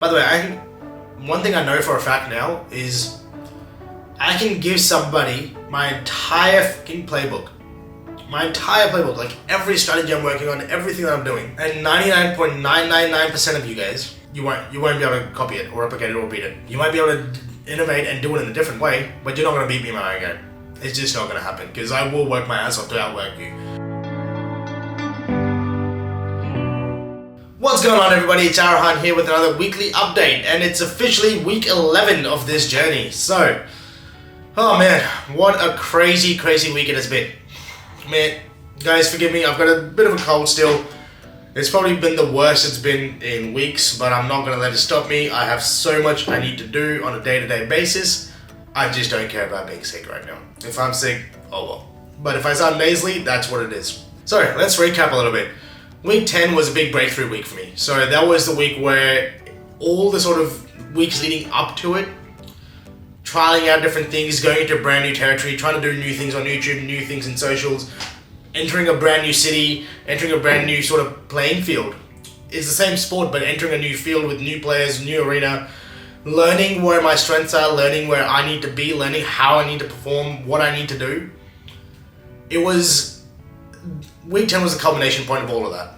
By the way, one thing I know for a fact now is I can give somebody my entire fucking playbook. My entire playbook, like every strategy I'm working on, everything that I'm doing. And 99.999% of you guys, you won't be able to copy it or replicate it or beat it. You might be able to innovate and do it in a different way, but you're not going to beat me in my own game. It's just not going to happen because I will work my ass off to outwork you. What's going on, everybody? It's Arahan here with another weekly update, and it's officially week 11 of this journey. So, oh man, what a crazy week it has been. Man, guys, forgive me, I've got a bit of a cold still. It's probably been the worst it's been in weeks, but I'm not going to let it stop me. I have so much I need to do on a day-to-day basis. I just don't care about being sick right now. If I'm sick, oh well. But if I sound nasally, that's what it is. So, let's recap a little bit. Week 10 was a big breakthrough week for me. So that was the week where all the sort of weeks leading up to it, trialing out different things, going into brand new territory, trying to do new things on YouTube, new things in socials, entering a brand new city, entering a brand new sort of playing field. It's the same sport, but entering a new field with new players, new arena, learning where my strengths are, learning where I need to be, learning how I need to perform, what I need to do. Week 10 was the culmination point of all of that.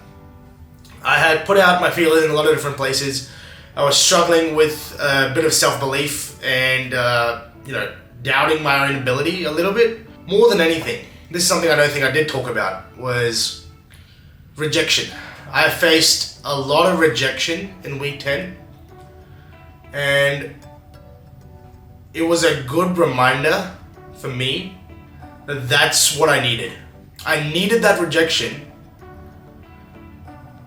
I had put out my feelers in a lot of different places. I was struggling with a bit of self-belief and, doubting my own ability a little bit. More than anything, this is something I don't think I did talk about, was rejection. I faced a lot of rejection in week 10, and it was a good reminder for me that that's what I needed. I needed that rejection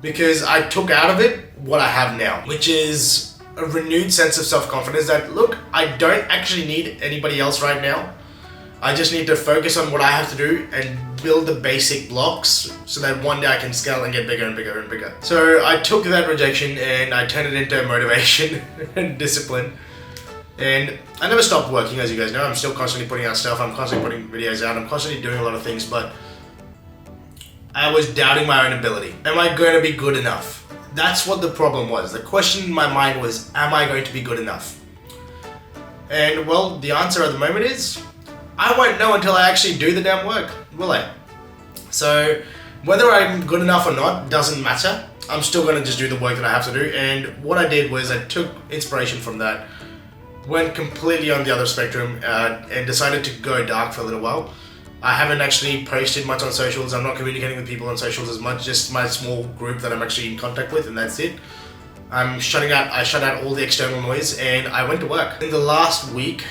because I took out of it what I have now, which is a renewed sense of self-confidence that, look, I don't actually need anybody else right now. I just need to focus on what I have to do and build the basic blocks so that one day I can scale and get bigger and bigger and bigger. So I took that rejection and I turned it into motivation and discipline. And I never stopped working, as you guys know. I'm still constantly putting out stuff. I'm constantly putting videos out. I'm constantly doing a lot of things, but I was doubting my own ability. Am I going to be good enough? That's what the problem was. The question in my mind was, am I going to be good enough? And well, the answer at the moment is, I won't know until I actually do the damn work, will I? So whether I'm good enough or not doesn't matter. I'm still going to just do the work that I have to do. And what I did was I took inspiration from that, went completely on the other spectrum, and decided to go dark for a little while. I haven't actually posted much on socials. I'm not communicating with people on socials as much, just my small group that I'm actually in contact with, and that's it. I shut out all the external noise and I went to work. In the last week,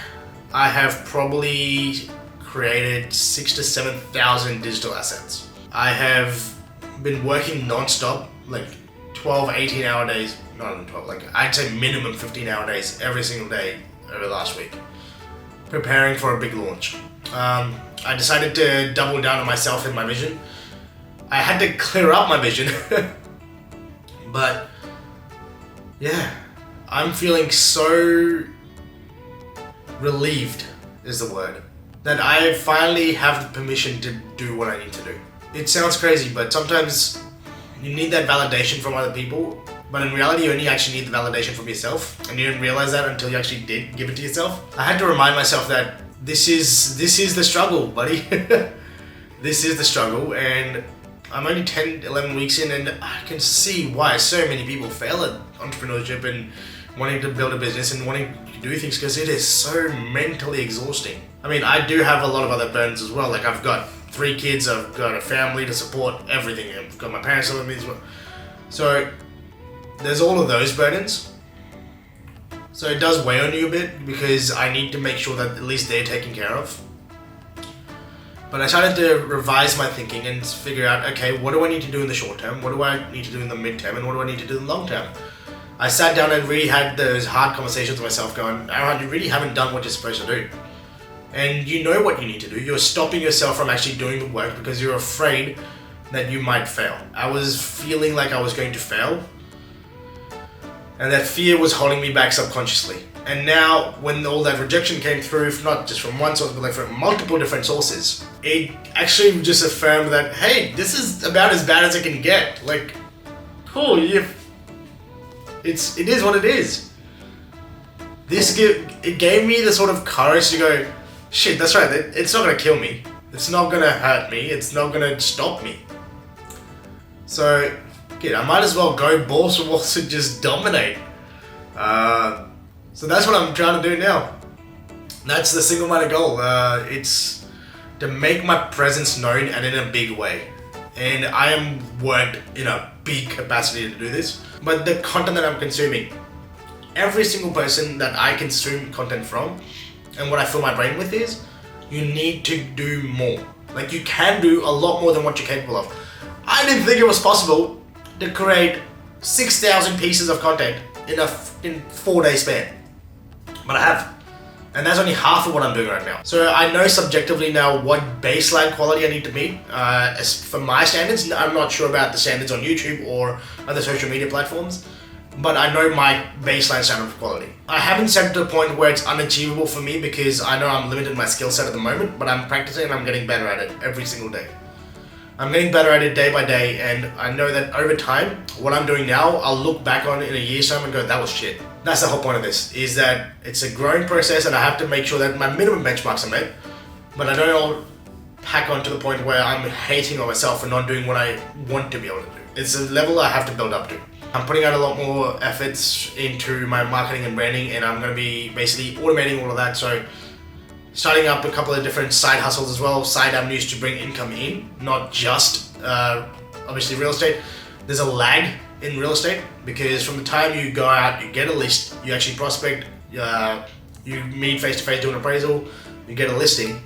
I have probably created 6,000 to 7,000 digital assets. I have been working non-stop, like 12, 18-hour days, not even 12, like I'd say minimum 15-hour days every single day over the last week, preparing for a big launch. I decided to double down on myself and my vision. I had to clear up my vision, but yeah, I'm feeling so relieved is the word, that I finally have the permission to do what I need to do. It sounds crazy, but sometimes you need that validation from other people, but in reality you only actually need the validation from yourself, and you didn't realize that until you actually did give it to yourself. I had to remind myself that this is the struggle, buddy. This is the struggle, and I'm only 10, 11 weeks in, and I can see why so many people fail at entrepreneurship and wanting to build a business and wanting to do things, because it is so mentally exhausting. I mean, I do have a lot of other burdens as well. Like, I've got 3 kids, I've got a family to support, everything. I've got my parents living with me as well. So there's all of those burdens. So it does weigh on you a bit because I need to make sure that at least they're taken care of. But I started to revise my thinking and figure out, okay, what do I need to do in the short term? What do I need to do in the mid-term? And what do I need to do in the long term? I sat down and really had those hard conversations with myself going, Aaron, you really haven't done what you're supposed to do. And you know what you need to do. You're stopping yourself from actually doing the work because you're afraid that you might fail. I was feeling like I was going to fail, and that fear was holding me back subconsciously. And now, when all that rejection came through, not just from one source, but like from multiple different sources, it actually just affirmed that, hey, this is about as bad as it can get. Like, cool, it is what it is. It gave me the sort of courage to go, shit, that's right, it's not gonna kill me. It's not gonna hurt me. It's not gonna stop me. So, I might as well go balls to walls and just dominate. So that's what I'm trying to do now. That's the single-minded goal. It's to make my presence known and in a big way. And I am worked in a big capacity to do this. But the content that I'm consuming, every single person that I consume content from, and what I fill my brain with is, you need to do more. Like, you can do a lot more than what you're capable of. I didn't think it was possible to create 6,000 pieces of content in 4-day span. But I have. And that's only half of what I'm doing right now. So I know subjectively now what baseline quality I need to meet. As for my standards, I'm not sure about the standards on YouTube or other social media platforms, but I know my baseline standard of quality. I haven't set it to a point where it's unachievable for me because I know I'm limited in my skill set at the moment, but I'm practicing and I'm getting better at it every single day. I'm getting better at it day by day, and I know that over time, what I'm doing now, I'll look back on it in a year's time and go, that was shit. That's the whole point of this, is that it's a growing process and I have to make sure that my minimum benchmarks are met, but I don't hack on to the point where I'm hating on myself for not doing what I want to be able to do. It's a level I have to build up to. I'm putting out a lot more efforts into my marketing and branding, and I'm going to be basically automating all of that. So starting up a couple of different side hustles as well, side avenues to bring income in, not just obviously real estate. There's a lag in real estate because from the time you go out, you get a list, you actually prospect, you meet face to face, do an appraisal, you get a listing,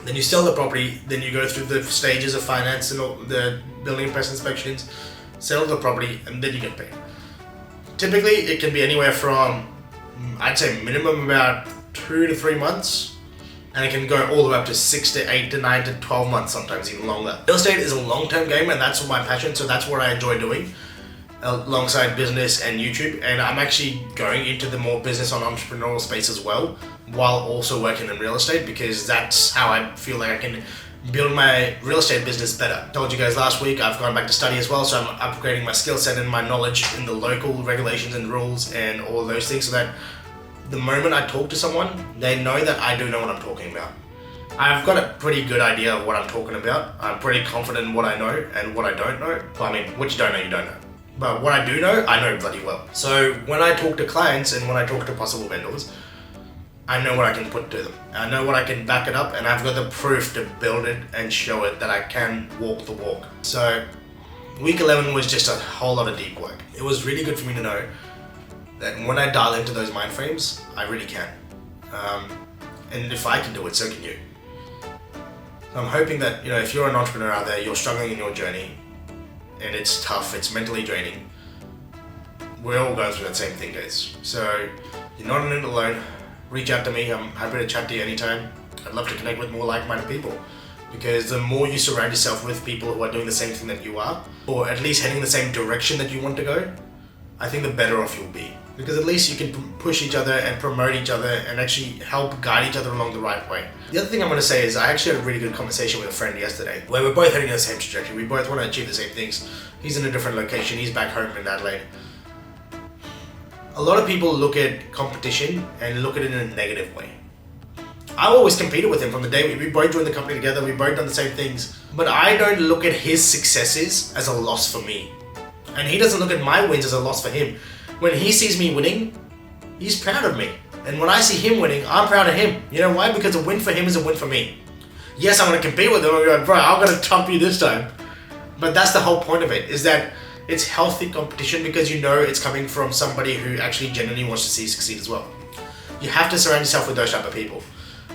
then you sell the property, then you go through the stages of finance and all the building and pest inspections, sell the property, and then you get paid. Typically, it can be anywhere from, I'd say minimum about 2 to 3 months, and it can go all the way up to 6 to 8 to 9 to 12 months, sometimes even longer. Real estate is a long-term game, and that's my passion, so that's what I enjoy doing alongside business and YouTube. And I'm actually going into the more business on entrepreneurial space as well, while also working in real estate, because that's how I feel like I can build my real estate business better. Told you guys last week, I've gone back to study as well, so I'm upgrading my skill set and my knowledge in the local regulations and rules and all those things, so that the moment I talk to someone, they know that I do know what I'm talking about. I've got a pretty good idea of what I'm talking about. I'm pretty confident in what I know and what I don't know. Well, I mean, what you don't know, you don't know. But what I do know, I know bloody well. So when I talk to clients and when I talk to possible vendors, I know what I can put to them. I know what I can back it up, and I've got the proof to build it and show it that I can walk the walk. So week 11 was just a whole lot of deep work. It was really good for me to know that when I dial into those mind frames, I really can. And if I can do it, so can you. So I'm hoping that, if you're an entrepreneur out there, you're struggling in your journey, and it's tough, it's mentally draining. We're all going through that same thing, guys. So you're not in it alone. Reach out to me. I'm happy to chat to you anytime. I'd love to connect with more like-minded people, because the more you surround yourself with people who are doing the same thing that you are, or at least heading the same direction that you want to go, I think the better off you'll be. Because at least you can push each other and promote each other and actually help guide each other along the right way. The other thing I'm going to say is I actually had a really good conversation with a friend yesterday where we're both heading in the same trajectory. We both want to achieve the same things. He's in a different location. He's back home in Adelaide. A lot of people look at competition and look at it in a negative way. I always competed with him from the day we both joined the company together. We both done the same things. But I don't look at his successes as a loss for me. And he doesn't look at my wins as a loss for him. When he sees me winning, he's proud of me. And when I see him winning, I'm proud of him. You know why? Because a win for him is a win for me. Yes, I'm going to compete with him. I'm going, bro, I'm going to trump you this time. But that's the whole point of it, is that it's healthy competition because you know it's coming from somebody who actually genuinely wants to see you succeed as well. You have to surround yourself with those type of people.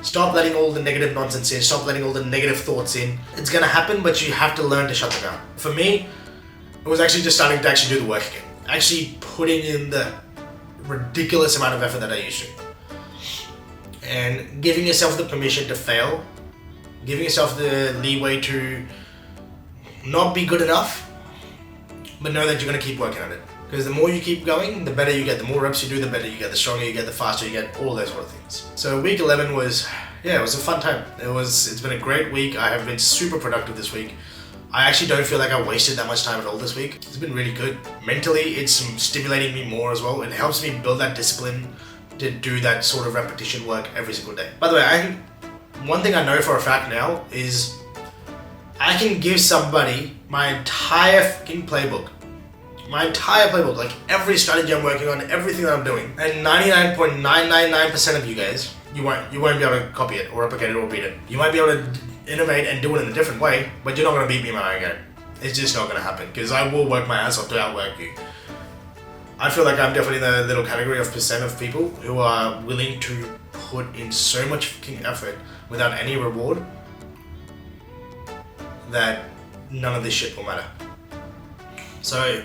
Stop letting all the negative nonsense in. Stop letting all the negative thoughts in. It's going to happen, but you have to learn to shut them out. For me, it was actually just starting to actually do the work again. Actually putting in the ridiculous amount of effort that I used to. And giving yourself the permission to fail. Giving yourself the leeway to not be good enough, but know that you're going to keep working at it. Because the more you keep going, the better you get. The more reps you do, the better you get. The stronger you get, the faster you get, all those sort of things. So week 11 was, it was a fun time. It's been a great week. I have been super productive this week. I actually don't feel like I wasted that much time at all this week. It's been really good. Mentally, it's stimulating me more as well. It helps me build that discipline to do that sort of repetition work every single day. By the way, one thing I know for a fact now is I can give somebody my entire fucking playbook. My entire playbook, like every strategy I'm working on, everything that I'm doing. And 99.999% of you guys, you won't be able to copy it or replicate it or beat it. You might be able to innovate and do it in a different way, but you're not going to beat me in my own game. It's just not going to happen, because I will work my ass off to outwork you. I feel like I'm definitely in the little category of percent of people who are willing to put in so much fucking effort without any reward that none of this shit will matter. So,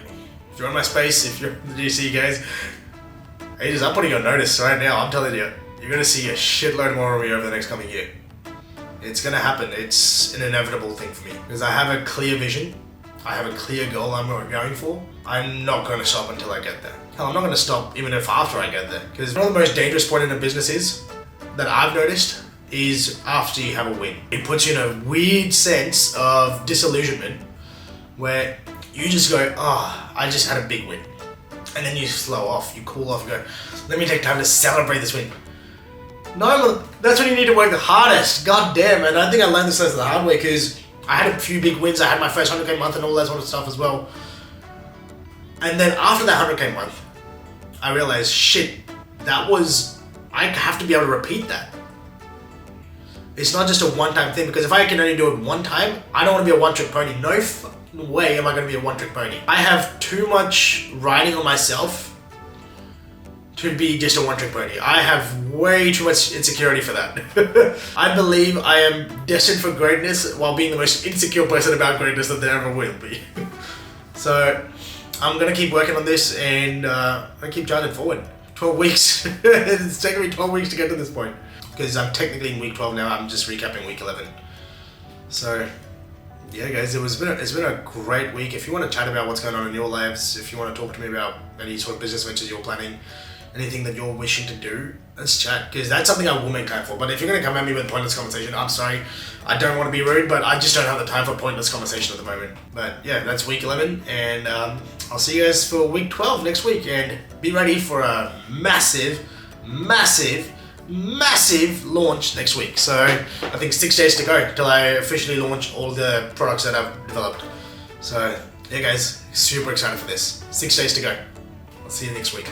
if you're on my space, if you're in the GC guys, I'm putting on notice right now. I'm telling you, you're going to see a shitload more of me over the next coming year. It's going to happen. It's an inevitable thing for me, because I have a clear vision. I have a clear goal I'm going for. I'm not going to stop until I get there. Hell, I'm not going to stop even if after I get there. Because one of the most dangerous points in a business is, that I've noticed, is after you have a win. It puts you in a weird sense of disillusionment where you just go, oh, I just had a big win. And then you slow off, you cool off, and go, let me take time to celebrate this win. No, that's when you need to work the hardest. God damn, and I think I learned this lesson the hard way, because I had a few big wins. I had my first 100k month and all that sort of stuff as well. And then after that 100k month, I realized, shit, I have to be able to repeat that. It's not just a one-time thing, because if I can only do it one time, I don't want to be a one-trick pony. No way am I going to be a one-trick pony. I have too much riding on myself to be just a one-trick pony. I have way too much insecurity for that. I believe I am destined for greatness while being the most insecure person about greatness that there ever will be. So I'm going to keep working on this, and I keep charging forward. 12 weeks. It's taken me 12 weeks to get to this point, because I'm technically in week 12 now. I'm just recapping week 11. So yeah guys, it's been a great week. If you want to chat about what's going on in your lives, if you want to talk to me about any sort of business ventures you're planning, anything that you're wishing to do, let's chat, because that's something I will make time for. But if you're going to come at me with pointless conversation, I'm sorry, I don't want to be rude, but I just don't have the time for pointless conversation at the moment. But yeah, that's week 11, and I'll see you guys for week 12 next week, and be ready for a massive launch next week. So I think 6 days to go till I officially launch all the products that I've developed. So yeah guys, super excited for this. 6 days to go. I'll see you next week.